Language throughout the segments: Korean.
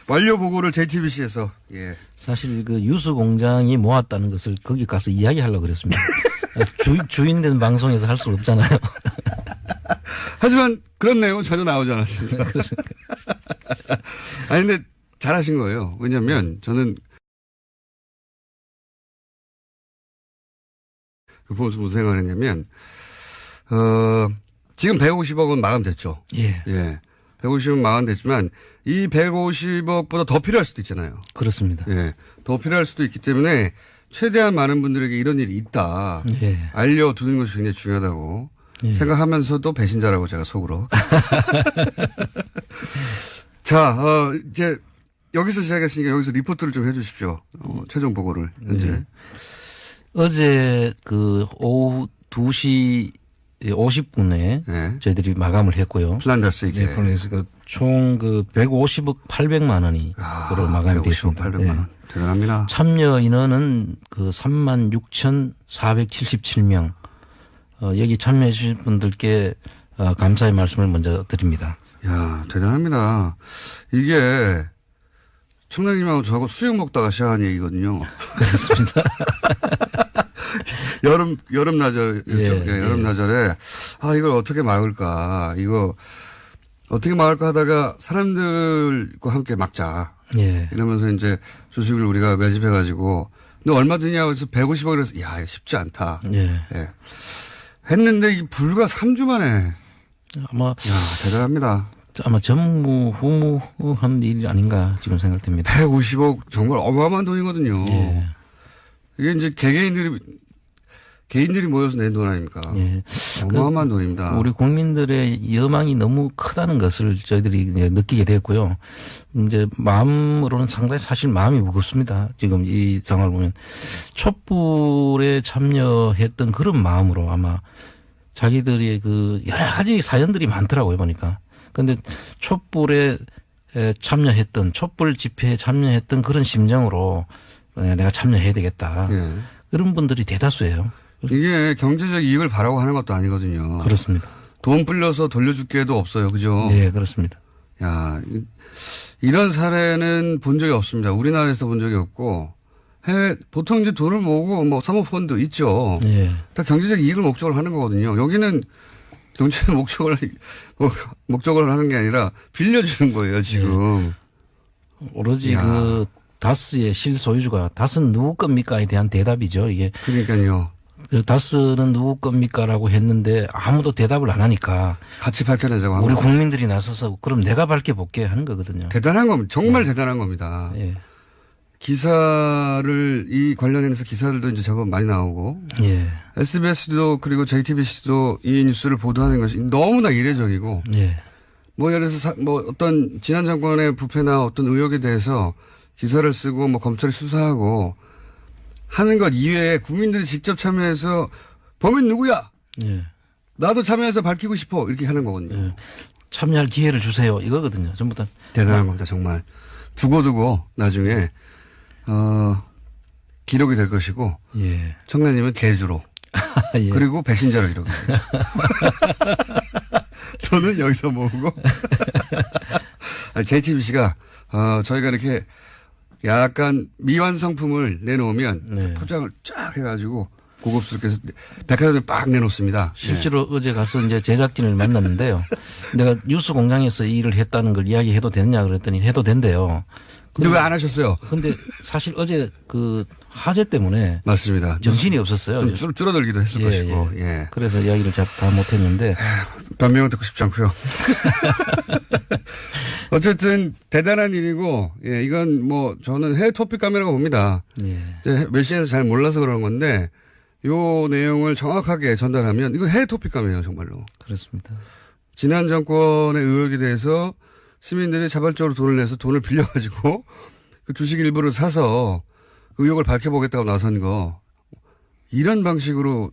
완료 보고를 JTBC에서. 예. 사실 그 유수공장이 모았다는 것을 거기 가서 이야기하려고 그랬습니다. 주인된 방송에서 할 수 없잖아요. 하지만 그런 내용은 전혀 나오지 않았습니다. 아니 근데 잘하신 거예요. 왜냐하면 저는 보면서 무슨 생각을 했냐면 지금 150억 원 마감됐죠. 예. 예. 150억 마감됐지만 이 150억보다 더 필요할 수도 있잖아요. 그렇습니다. 예. 더 필요할 수도 있기 때문에 최대한 많은 분들에게 이런 일이 있다. 예. 알려두는 것이 굉장히 중요하다고 예. 생각하면서도 배신자라고 제가 속으로. 자, 이제 여기서 시작했으니까 여기서 리포트를 좀 해 주십시오. 최종 보고를 현재. 예. 어제 그 오후 2시 50분에 네. 저희들이 마감을 했고요. 플란다스 이게. 네, 그래서 총 그 150억 800만 원이 그로 마감이 됐습니다. 800만 원. 대단합니다. 참여 인원은 그 36,477명. 여기 참여해 주신 분들께 감사의 말씀을 먼저 드립니다. 야, 대단합니다. 이게 청량님하고 저하고 수육 먹다가 시작한 얘기거든요. 그렇습니다. 여름나절, 여름나절에, 이걸 어떻게 막을까. 이거 어떻게 막을까 하다가 사람들과 함께 막자. 예. 이러면서 이제 주식을 우리가 매집해가지고, 너 얼마 드냐고 해서 150억이라서, 야, 쉽지 않다. 예. 예. 했는데 이게 불과 3주 만에. 아마. 야, 대단합니다. 아마 전무후무한 일이 아닌가 지금 생각됩니다. 150억 정말 어마어마한 돈이거든요. 예. 이게 이제 개인들이 모여서 낸 돈 아닙니까? 예. 어마어마한 돈입니다. 우리 국민들의 여망이 너무 크다는 것을 저희들이 느끼게 됐고요. 이제 마음으로는 상당히 사실 마음이 무겁습니다. 지금 이 상황을 보면 촛불에 참여했던 그런 마음으로 아마 자기들의 그 여러 가지 사연들이 많더라고요 보니까. 그런데 촛불에 참여했던 촛불 집회에 참여했던 그런 심정으로 내가 참여해야 되겠다. 예. 그런 분들이 대다수예요. 이게 경제적 이익을 바라고 하는 것도 아니거든요. 그렇습니다. 돈 불려서 돌려줄 게도 없어요. 그죠? 네, 그렇습니다. 야, 이런 사례는 본 적이 없습니다. 우리나라에서 본 적이 없고 보통 이제 돈을 모으고 뭐 사모펀드 있죠. 네. 다 경제적 이익을 목적으로 하는 거거든요. 여기는 경제적 목적을 하는 게 아니라 빌려주는 거예요, 지금. 네. 오로지 그 다스의 실소유주가 다스는 누구 겁니까에 대한 대답이죠, 이게. 그러니까요. 그 다스는 누구 겁니까라고 했는데 아무도 대답을 안 하니까 같이 밝혀내자고 한 우리 거. 국민들이 나서서 그럼 내가 밝혀볼게 하는 거거든요. 대단한 겁니다. 정말 대단한 겁니다. 예. 이 관련해서 기사들도 이제 제법 많이 나오고. 예. SBS도 그리고 JTBC도 이 뉴스를 보도하는 것이 너무나 이례적이고. 예. 뭐 예를 들어서 어떤 지난 정권의 부패나 어떤 의혹에 대해서 기사를 쓰고 뭐 검찰이 수사하고 하는 것 이외에 국민들이 직접 참여해서 범인 누구야? 예. 나도 참여해서 밝히고 싶어. 이렇게 하는 거거든요. 예. 참여할 기회를 주세요. 이거거든요. 전부 다. 대단한 겁니다. 정말. 두고두고 나중에 기록이 될 것이고. 예. 청량님은 개주로. 예. 그리고 배신자로 이러겠죠. 저는 여기서 모으고. JTBC가 저희가 이렇게 약간 미완성품을 내놓으면 네. 포장을 쫙 해가지고 고급스럽게 해서 백화점에 빡 내놓습니다. 실제로 어제 가서 이제 제작진을 만났는데요. 내가 뉴스 공장에서 이 일을 했다는 걸 이야기해도 되느냐 그랬더니 해도 된대요. 근데 왜 안 하셨어요? 근데 사실 어제 그 화재 때문에 맞습니다. 정신이 없었어요. 좀 줄어들기도 했을 것이고. 예. 그래서 이야기를 다 못했는데. 변명은 듣고 싶지 않고요. 어쨌든 대단한 일이고, 예, 이건 뭐 저는 해외 토픽 카메라가 봅니다. 예. 외신에서 잘 몰라서 그런 건데, 요 내용을 정확하게 전달하면 이거 해외 토픽 카메라예요, 정말로. 그렇습니다. 지난 정권의 의혹에 대해서 시민들이 자발적으로 돈을 내서 돈을 빌려가지고 그 주식 일부를 사서 그 의혹을 밝혀보겠다고 나선 거, 이런 방식으로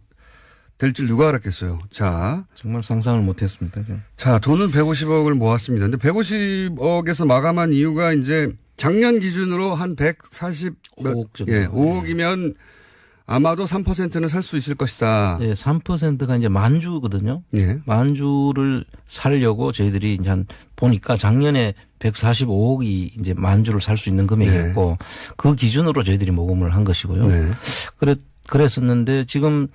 될 줄 누가 알았겠어요. 자. 정말 상상을 못했습니다. 자, 돈은 150억을 모았습니다. 근데 150억에서 마감한 이유가 이제 작년 기준으로 한 145억 정도. 예, 5억이면 아마도 3%는 살 수 있을 것이다. 예, 3%가 이제 만주거든요. 예. 만주를 살려고 저희들이 이제 한 보니까 작년에 145억이 이제 만주를 살 수 있는 금액이었고 그 기준으로 저희들이 모금을 한 것이고요. 네. 그랬었는데 지금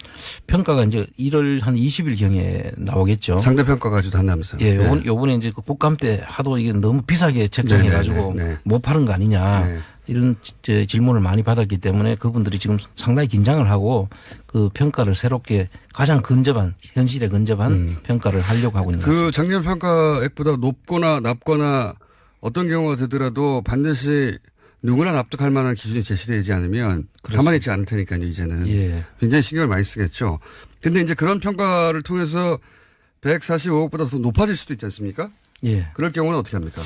평가가 이제 1월 한 20일경에 나오겠죠. 상대평가 가지고 한다면서요. 예, 요번에 이제 그 국감 때 하도 이게 너무 비싸게 책정해가지고 네. 못 파는 거 아니냐. 네. 이런 질문을 많이 받았기 때문에 그분들이 지금 상당히 긴장을 하고 그 평가를 새롭게 가장 근접한 현실에 근접한 평가를 하려고 하고 있는 것입니다. 그 작년 평가액보다 높거나 낮거나 어떤 경우가 되더라도 반드시 누구나 납득할 만한 기준이 제시되지 않으면 가만히 있지 않을 테니까요, 이제는. 예. 굉장히 신경을 많이 쓰겠죠. 근데 이제 그런 평가를 통해서 145억보다 더 높아질 수도 있지 않습니까? 예. 그럴 경우는 어떻게 합니까?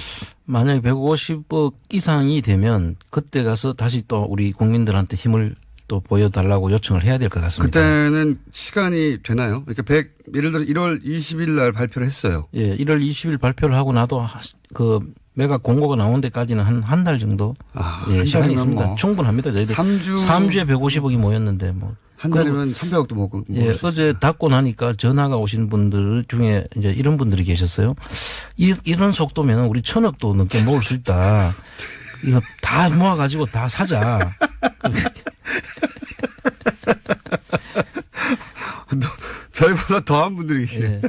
만약에 150억 이상이 되면 그때 가서 다시 또 우리 국민들한테 힘을 또 보여달라고 요청을 해야 될 것 같습니다. 그때는 시간이 되나요? 그러니까 예를 들어 1월 20일 날 발표를 했어요. 예, 1월 20일 발표를 하고 나도 그 매각 공고가 나온 데까지는 한 달 정도 예, 시간이 있습니다. 뭐 충분합니다. 저희들 3주에 150억이 모였는데 뭐. 한 달이면 300억도 먹을 예, 수 어제 있습니다. 닫고 나니까 전화가 오신 분들 중에 이제 이런 분들이 계셨어요. 이런 속도면 우리 1,000억도 넘게 모을 수 있다. 이거 다 모아가지고 다 사자. 저희보다 더한 분들이 계시네. 예.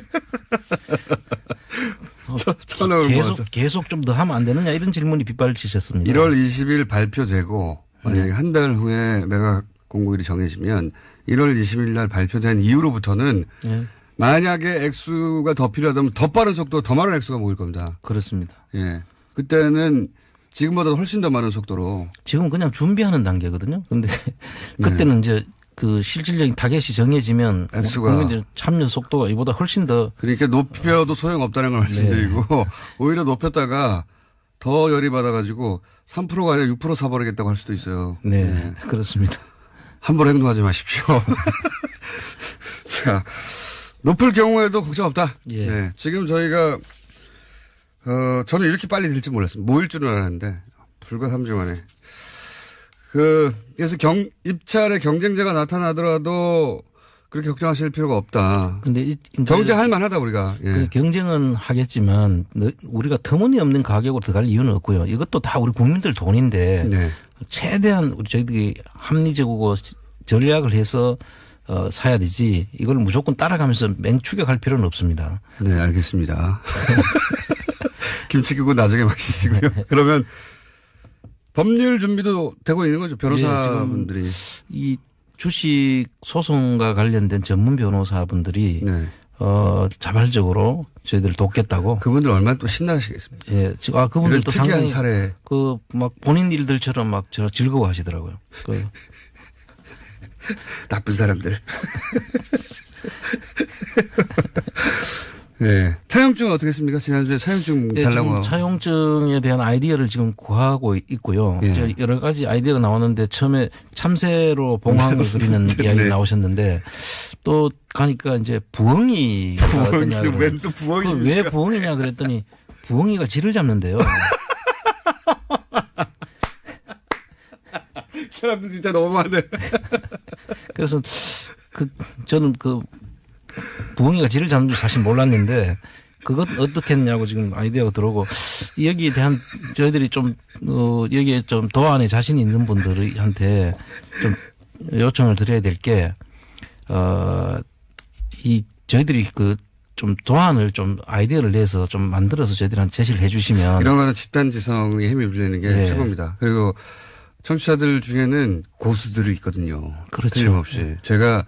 1,000억을 모아서. 계속 좀 더 하면 안 되느냐 이런 질문이 빗발치셨습니다. 1월 20일 발표되고 만약에 한 달 후에 매각 공고일이 정해지면 1월 20일 날 발표된 이후로부터는 예. 만약에 액수가 더 필요하다면 더 빠른 속도 더 많은 액수가 모일 겁니다. 그렇습니다. 예. 그때는 지금보다 훨씬 더 많은 속도로. 지금 그냥 준비하는 단계거든요. 근데 그때는 이제 그 실질적인 타겟이 정해지면 액수가. 국민들 참여 속도가 이보다 훨씬 더 그러니까 높여도 소용없다는 걸 말씀드리고 오히려 높였다가 더 열이 받아가지고 3%가 아니라 6% 사버리겠다고 할 수도 있어요. 네, 예. 그렇습니다. 함부로 행동하지 마십시오. 자, 높을 경우에도 걱정 없다. 예. 네, 지금 저희가 저는 이렇게 빨리 될지 몰랐습니다. 모일 줄은 알았는데 불과 3주 만에. 그래서 입찰에 경쟁자가 나타나더라도 그렇게 걱정하실 필요가 없다. 근데 경쟁할 만하다 우리가. 예. 경쟁은 하겠지만 우리가 터무니없는 가격으로 들어갈 이유는 없고요. 이것도 다 우리 국민들 돈인데 네. 최대한 저희들이 합리적이고 전략을 해서 사야 되지 이걸 무조건 따라가면서 맹추격할 필요는 없습니다. 네, 알겠습니다. 김치국은 나중에 마시시고요. 그러면 법률 준비도 되고 있는 거죠. 변호사분들이. 이 주식 소송과 관련된 전문 변호사분들이 네. 자발적으로 저희들을 돕겠다고. 그분들 얼마나 또 신나시겠습니까? 예, 그분들도 특이한 상당히 사례. 막 본인 일들처럼 막 즐거워하시더라고요. 나쁜 사람들. 네. 차용증은 어떻게 했습니까? 지난주에 차용증 예, 달라고. 지금 차용증에 대한 아이디어를 지금 구하고 있고요. 예. 여러 가지 아이디어가 나오는데 처음에 참새로 봉황을 그리는 이야기 네. 나오셨는데 또 가니까 이제 부엉이가 어떠냐. 웬 또 부엉이. 왜 부엉이냐 그랬더니 부엉이가 쥐를 잡는데요. 사람들 진짜 너무하네. 그래서 저는 부엉이가 쥐를 잡는 줄 사실 몰랐는데 그것 어떻게 했냐고 지금 아이디어가 들어오고 여기에 대한 저희들이 좀 여기에 좀 도안에 자신 있는 분들한테 좀 요청을 드려야 될 게 저희들이 좀 도안을 좀 아이디어를 내서 좀 만들어서 저희들한테 제시를 해 주시면 이런 거는 집단지성에 힘이 빌리는 게 네. 최고입니다. 그리고 청취자들 중에는 고수들이 있거든요. 그렇죠. 틀림없이. 제가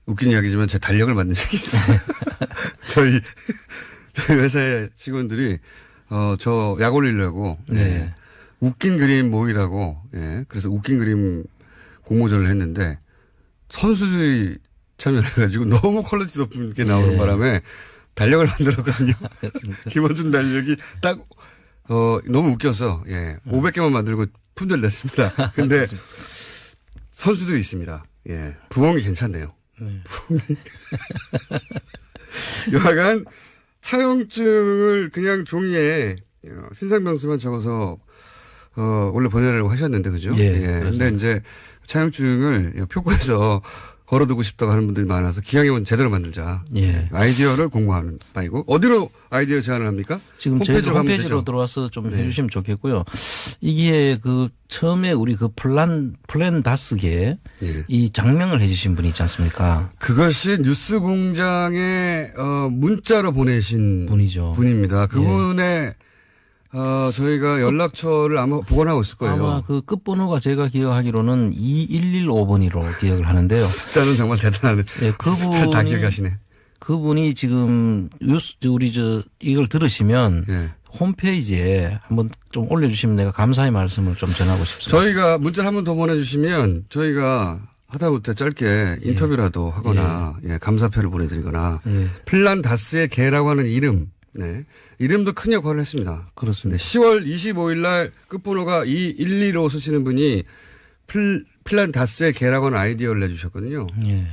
웃긴 이야기지만 제 달력을 만든 적이 있어요. 저희 회사의 직원들이 저 약 올리려고 네. 웃긴 그림 모이라고 그래서 웃긴 그림 공모전을 했는데 선수들이 참여를 해가지고 너무 퀄리티 높은 게 나오는 예. 바람에 달력을 만들었거든요. 그렇습니까? 김원준 달력이 딱 너무 웃겨서 500개만 만들고 품절 냈습니다. 근데 선수도 있습니다. 예. 부엉이 괜찮네요. 네. 여하간 차용증을 그냥 종이에 신상명세만 적어서 원래 보내려고 하셨는데, 그죠? 예. 근데 이제 차용증을 표구에서 걸어두고 싶다고 하는 분들이 많아서 기왕이면 제대로 만들자. 예. 아이디어를 공모하는 바이고. 어디로 아이디어 제안을 합니까? 지금 저희 홈페이지로 가면 홈페이지로 되죠? 들어와서 좀 네. 해주시면 좋겠고요. 이게 그 처음에 우리 그 플랜 다스게 예. 이 장명을 해주신 분이 있지 않습니까? 그것이 뉴스 공장에 문자로 보내신 분이죠. 분입니다. 그분의 저희가 연락처를 아마 보관하고 있을 거예요. 아마 그 끝번호가 제가 기억하기로는 2115번이로 기억을 하는데요. 숫자는 정말 대단하네. 예, 숫자 다 기억하시네. 그분이 지금 우리 이걸 들으시면 예. 홈페이지에 한번 좀 올려주시면 내가 감사의 말씀을 좀 전하고 싶습니다. 저희가 문자를 한 번 더 보내주시면 저희가 하다못해 짧게 인터뷰라도 하거나 감사표를 보내드리거나 플란다스의 개라고 하는 이름, 이름도 큰 역할을 했습니다. 그렇습니다. 10월 25일 날 끝번호가 2115 쓰시는 분이 플란다스의 개라고 하는 아이디어를 내주셨거든요. 예.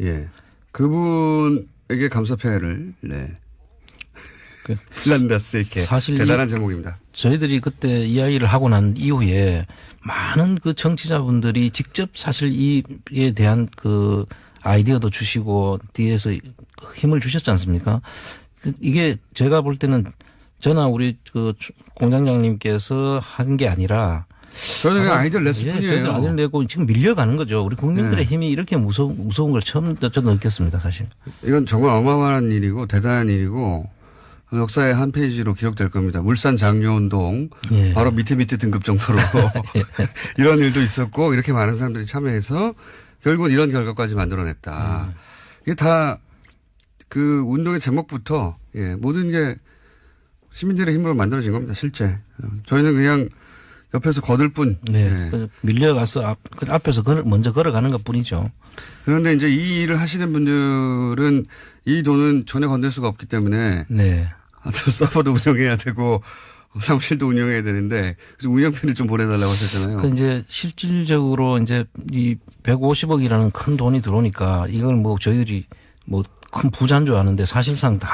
예. 그분에게 감사표를, 플란다스의 개. 사실 대단한 제목입니다. 저희들이 그때 이야기를 하고 난 이후에 많은 그 정치자분들이 직접 사실 이에 대한 그 아이디어도 주시고 뒤에서 힘을 주셨지 않습니까? 이게 제가 볼 때는 저나 우리 그 공장장님께서 한 게 아니라 저는 그냥 아이디어를 냈을 저희들 뿐이에요. 아이디어를 내고 지금 밀려가는 거죠. 우리 국민들의 힘이 이렇게 무서운 걸 처음 저는 느꼈습니다, 사실. 이건 정말 어마어마한 일이고 대단한 일이고 역사의 한 페이지로 기록될 겁니다. 물산 장려운동 예. 바로 밑에 등급 정도로 이런 일도 있었고 이렇게 많은 사람들이 참여해서 결국은 이런 결과까지 만들어냈다. 이게 다 그 운동의 제목부터 모든 게 시민들의 힘으로 만들어진 겁니다. 실제 저희는 그냥 옆에서 거들 뿐. 네. 밀려가서 앞에서 먼저 걸어가는 것 뿐이죠. 그런데 이제 이 일을 하시는 분들은 이 돈은 전혀 건들 수가 없기 때문에 네. 서버도 운영해야 되고 사무실도 운영해야 되는데 그래서 운영비를 좀 보내달라고 하셨잖아요. 그 이제 실질적으로 이제 이 150억이라는 큰 돈이 들어오니까 이걸 뭐 저희들이 뭐 큰 부자인 줄 아는데 사실상 다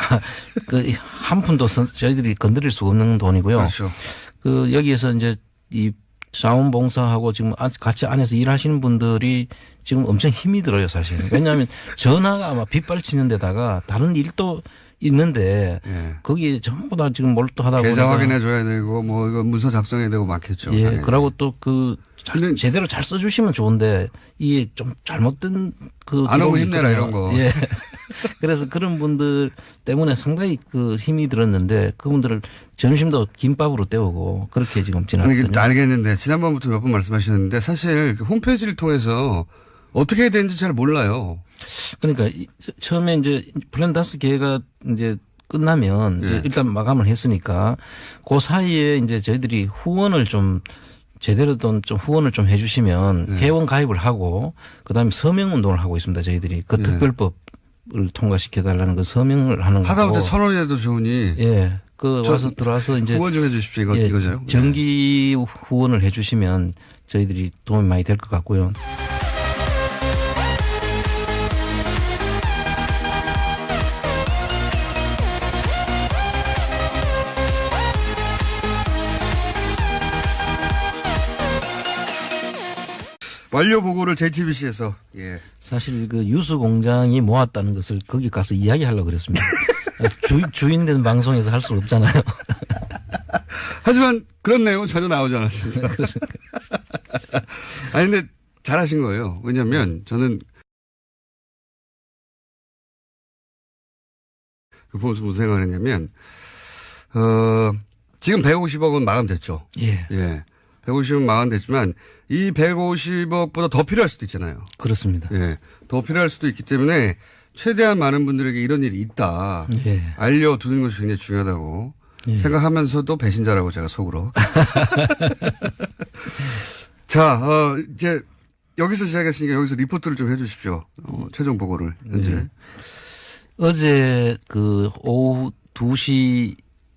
그 한 푼도 저희들이 건드릴 수 없는 돈이고요. 그렇죠. 그 여기에서 이제 이 자원봉사하고 지금 같이 안에서 일하시는 분들이 지금 엄청 힘이 들어요, 사실. 왜냐하면 전화가 아마 빗발치는 데다가 다른 일도 있는데 거기에 전부 다 지금 몰두하다 보니까 계좌 확인해 줘야 되고 뭐 이거 문서 작성해야 되고 많겠죠. 예, 당연히. 그러고 또 그 제대로 잘 써주시면 좋은데 이게 좀 잘못된 그 안 오고 기록이 힘내라 있거든요. 이런 거. 예. 그래서 그런 분들 때문에 상당히 그 힘이 들었는데 그분들을 점심도 김밥으로 때우고 그렇게 지금 지났거든요. 알겠는데 지난번부터 몇 번 말씀하셨는데 사실 그 홈페이지를 통해서 어떻게 해야 되는지 잘 몰라요. 그러니까 처음에 이제 플랜다스 기회가 이제 끝나면 일단 마감을 했으니까 그 사이에 이제 저희들이 후원을 좀 제대로 좀 후원을 좀 해주시면 회원 가입을 하고 그다음에 서명 운동을 하고 있습니다. 저희들이 그 특별법을 통과시켜달라는 그 서명을 하는 거고. 하다못해 1,000원이라도 좋으니. 예. 그 와서 들어와서 이제 후원 좀 해 주십시오. 이거죠. 정기 후원을 해 주시면 저희들이 도움이 많이 될 것 같고요. 완료 보고를 JTBC에서 사실 그 유수 공장이 모았다는 것을 거기 가서 이야기하려고 그랬습니다. 주인된 방송에서 할 수 없잖아요. 하지만 그런 내용은 전혀 나오지 않았습니다. 그렇습니까? 아니 근데 잘하신 거예요. 왜냐하면 저는 그 보면서 무슨 생각을 했냐면 지금 150억은 마감됐죠. 예. 150억은 마감됐지만 이 150억보다 더 필요할 수도 있잖아요. 그렇습니다. 더 필요할 수도 있기 때문에 최대한 많은 분들에게 이런 일이 있다. 알려두는 것이 굉장히 중요하다고 생각하면서도 배신자라고 제가 속으로. 자, 이제 여기서 시작했으니까 여기서 리포트를 좀 해 주십시오. 최종 보고를 현재. 어제 그 오후 2시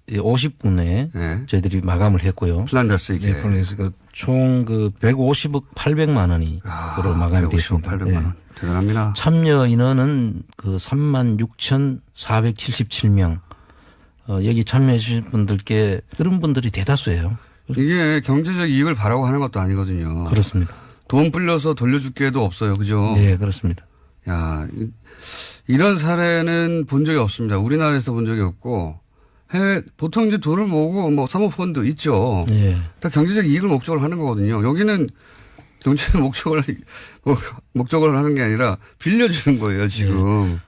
50분에 저희들이 마감을 했고요. 플란다스 이게. 그래서 총 그 150억 800만 원이 그로 마감이 됐습니다. 800만 원. 대단합니다. 참여 인원은 그 36,477명. 여기 참여해 주신 분들께 그런 분들이 대다수예요. 이게 경제적 이익을 바라고 하는 것도 아니거든요. 그렇습니다. 돈 불려서 돌려줄 게도 없어요. 그죠? 네, 그렇습니다. 야, 이런 사례는 본 적이 없습니다. 우리나라에서 본 적이 없고, 보통 이제 돈을 모으고 뭐 사모펀드 있죠. 네. 다 경제적 이익을 목적으로 하는 거거든요. 여기는 경제적 목적을 하는 게 아니라 빌려주는 거예요, 지금.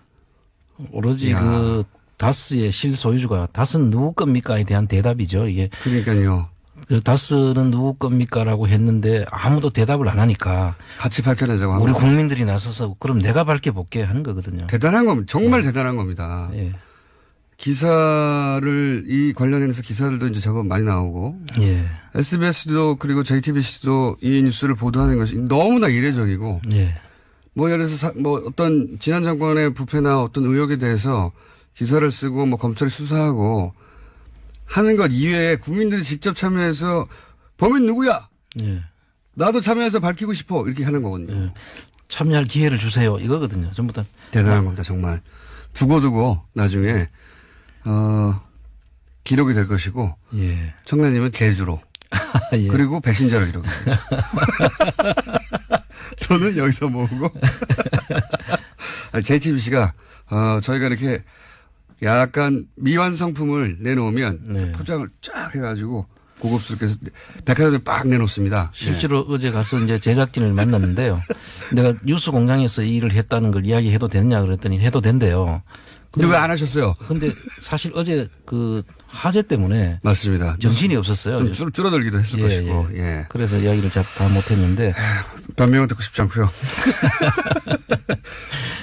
네. 오로지 그 다스의 실소유주가 다스는 누구 겁니까에 대한 대답이죠. 이게. 그러니까요. 그 다스는 누구 겁니까라고 했는데 아무도 대답을 안 하니까 같이 밝혀내자고 하는 우리 거. 국민들이 나서서 그럼 내가 밝혀볼게 하는 거거든요. 대단한 겁니다. 정말 대단한 겁니다. 예. 기사를 이 관련해서 기사들도 이제 제법 많이 나오고 예. SBS도 그리고 JTBC도 이 뉴스를 보도하는 것이 너무나 이례적이고 예. 뭐 예를 들어서 뭐 어떤 지난 정권의 부패나 어떤 의혹에 대해서 기사를 쓰고 뭐 검찰이 수사하고 하는 것 이외에 국민들이 직접 참여해서 범인 누구야? 예. 나도 참여해서 밝히고 싶어 이렇게 하는 거거든요. 예. 참여할 기회를 주세요. 이거거든요. 전부 다. 대단한 겁니다. 정말 두고두고 나중에 기록이 될 것이고 예. 청래님은 개주로 예. 그리고 배신자로 기록하죠. 저는 여기서 모으고 JTBC가 저희가 이렇게 약간 미완성품을 내놓으면 네. 포장을 쫙 해가지고 고급스럽게 해서 백화점에 빡 내놓습니다. 실제로 어제 가서 이제 제작진을 만났는데요. 내가 뉴스 공장에서 이 일을 했다는 걸 이야기해도 되느냐 그랬더니 해도 된대요. 근데 왜 안 하셨어요? 근데 사실 어제 그 화재 때문에 맞습니다. 정신이 없었어요. 좀 줄어들기도 했을 것이고. 예. 그래서 이야기를 잘 다 못했는데. 변명은 듣고 싶지 않고요.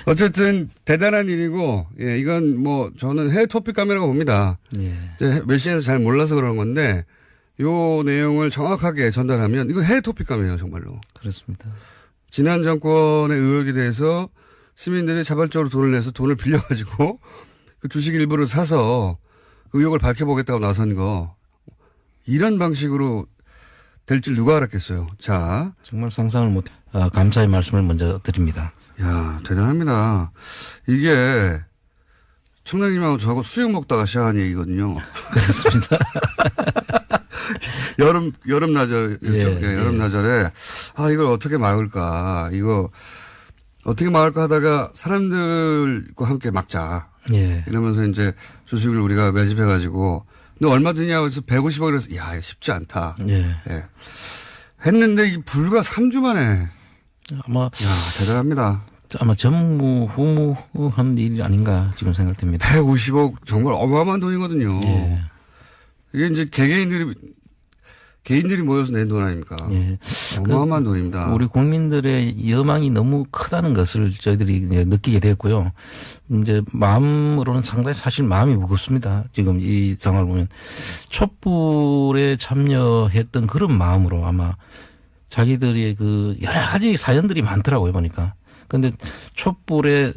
어쨌든 대단한 일이고, 예, 이건 뭐 저는 해외 토픽감이라고 봅니다. 예. 이제 외신에서 잘 몰라서 그런 건데, 요 내용을 정확하게 전달하면 이거 해외 토픽감이에요, 정말로. 그렇습니다. 지난 정권의 의혹에 대해서 시민들이 자발적으로 돈을 내서 돈을 빌려가지고 그 주식 일부를 사서 그 의혹을 밝혀보겠다고 나선 거, 이런 방식으로 될 줄 누가 알았겠어요. 자. 정말 상상을 못, 감사의 말씀을 먼저 드립니다. 야, 대단합니다. 이게 청량님하고 저하고 수육 먹다가 시작한 얘기거든요. 그렇습니다. 여름나절, 여름나절에, 이걸 어떻게 막을까. 이거 어떻게 막을까 하다가 사람들과 함께 막자. 예. 이러면서 이제 주식을 우리가 매집해가지고, 너 얼마 드냐고 해서 150억 이래서, 야, 이거 쉽지 않다. 예. 예. 했는데 이 불과 3주 만에. 아마. 야, 대단합니다. 아마 전무후무한 일이 아닌가 지금 생각됩니다. 150억 정말 어마어마한 돈이거든요. 예. 이게 이제 개인들이 모여서 낸 돈 아닙니까? 예. 어마어마한 돈입니다. 우리 국민들의 여망이 너무 크다는 것을 저희들이 이제 느끼게 됐고요. 이제 마음으로는 상당히 사실 마음이 무겁습니다. 지금 이 상황을 보면 촛불에 참여했던 그런 마음으로 아마 자기들의 그 여러 가지 사연들이 많더라고요 보니까. 그런데 촛불에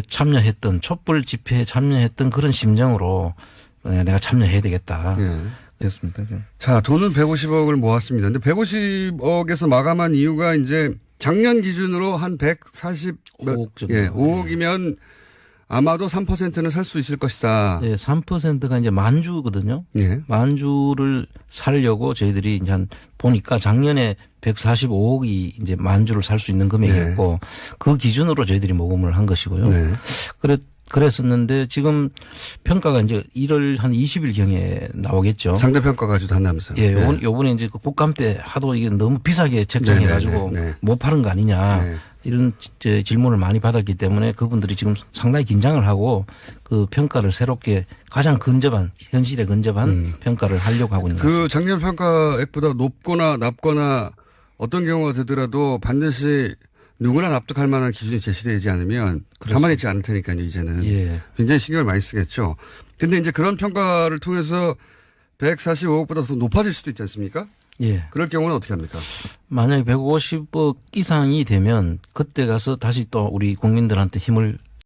참여했던 촛불 집회에 참여했던 그런 심정으로 내가 참여해야 되겠다. 예. 됐습니다. 자, 돈은 150억을 모았습니다. 근데 150억에서 마감한 이유가 이제 작년 기준으로 한 5억 정도. 예, 5억이면 아마도 3%는 살 수 있을 것이다. 예, 3%가 이제 만주거든요. 예. 만주를 살려고 저희들이 이제 보니까 작년에 145억이 이제 만주를 살 수 있는 금액이었고 그 기준으로 저희들이 모금을 한 것이고요. 네. 그랬었는데 지금 평가가 이제 1월 한 20일경에 나오겠죠. 상대평가 가지고 한다면서요. 예, 요번에 이제 그 국감 때 하도 이게 너무 비싸게 책정해 가지고 못 파는 거 아니냐. 네. 이런 질문을 많이 받았기 때문에 그분들이 지금 상당히 긴장을 하고 그 평가를 새롭게 가장 근접한 현실에 근접한 평가를 하려고 하고 있는 것 같습니다. 그 작년 평가액보다 높거나 낮거나 어떤 경우가 되더라도 반드시 누구나 납득할 만한 기준이 제시되지 않으면 가만히 있지 않을 테니까요, 이제는. 예. 굉장히 신경을 많이 쓰겠죠. 근데 이제 그런 평가를 통해서 145억보다 더 높아질 수도 있지 않습니까? 예. 그럴 경우는 어떻게 합니까? 만약에 150억 이상이 되면 그때 가서 다시 또 우리 국민들한테 힘을